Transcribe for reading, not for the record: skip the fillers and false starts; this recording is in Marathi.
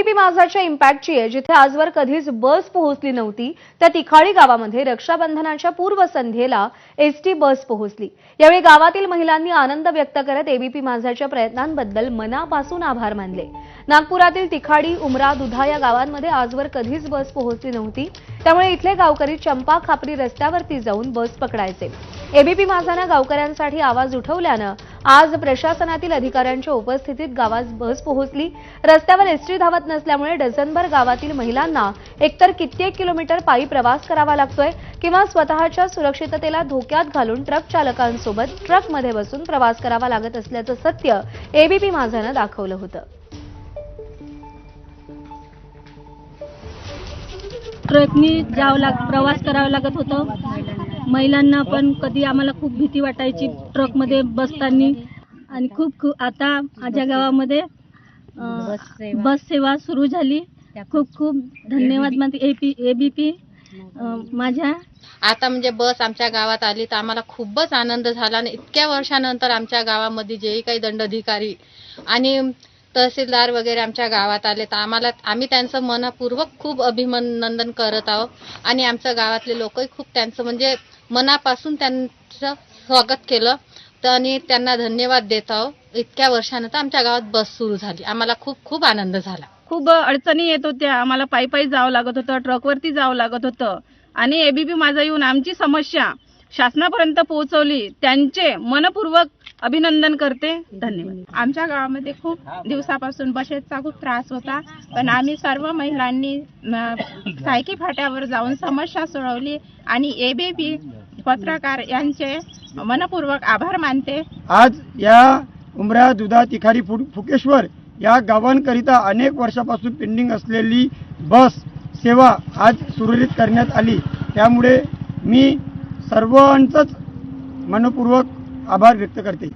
एबीपी माझाच्या इम्पॅक्टची आहे, जिथे आजवर कधीच बस पोहोचली नव्हती त्या तिखाडी गावामध्ये रक्षाबंधनाच्या पूर्वसंध्येला एसटी बस पोहोचली। यावेळी गावातील महिलांनी आनंद व्यक्त करत एबीपी माझाच्या प्रयत्नांबद्दल मनापासून आभार मानले। नागपुरातील तिखाडी, उमरा, दुधा या गावांमध्ये आजवर कधीच बस पोहोचली नव्हती, त्यामुळे इथले गावकरी चंपा खापरी रस्त्यावरती जाऊन बस पकडायचे। एबीपी माझाने गावकऱ्यांसाठी आवाज उठवल्यानं आज प्रशासनातील अधिकाऱ्यांच्या उपस्थितीत गावात बस पोहोचली। रस्त्यावर एसटी धावत नसल्यामुळे डझनभर गावातील महिलांना एकतर कित्येक किलोमीटर पायी प्रवास करावा लागतोय किंवा स्वतःच्या सुरक्षिततेला धोक्यात घालून ट्रक चालकांसोबत ट्रकमध्ये बसून प्रवास करावा लागत असल्याचं सत्य एबीपी माझाने दाखवलं होतं। ट्रकनी प्रवास करावा लागत होतं। महिलांना पण कधी आम्हाला खूप भीती वाटायची ट्रकमध्ये बसताना, आणि खूप आता माझ्या गावामध्ये बस सेवा सुरू झाली। खूप खूप धन्यवाद मानते एबीपी माझ्या। आता म्हणजे बस आमच्या गावात आली तर आम्हाला खूपच आनंद झाला आणि इतक्या वर्षानंतर आमच्या गावामध्ये जे काही दंडाधिकारी आणि तहसीलदार वगैरे आमच्या गावात आले तर आम्ही त्यांचं मनपूर्वक खूप अभिनंदन करत आहोत आणि आमच्या गावातले लोकही खूप त्यांचं म्हणजे मनापासून त्यांचं स्वागत केलं तर आणि त्यांना धन्यवाद देत आहोत। इतक्या वर्षानंतर आमच्या गावात बस सुरू झाली, आम्हाला खूप खूप आनंद झाला। खूप अडचणी येत होत्या, आम्हाला पायी पायी जावं लागत होतं, ट्रकवरती जावं लागत होतं, आणि एबीपी माझा येऊन आमची समस्या शासनापर्यंत पोहोचवली, त्यांचे मनपूर्वक अभिनंदन करते। धन्यवाद। आमच्या गावामध्ये खूप दिवसापासून बसेसचा खूप त्रास होता, पण आम्ही सर्व महिलांनी सायकी फाट्यावर जाऊन समस्या सोडवली आणि एबीपी पत्रकार यांचे मनपूर्वक आभार मानते। आज या उमरा, दुधा, तिखारी, फुकेश्वर या गावांकरिता अनेक वर्षापासून पेंडिंग असलेली बस सेवा आज सुरळीत करण्यात आली, त्यामुळे मी सर्वांचंच मनपूर्वक आभार व्यक्त करते।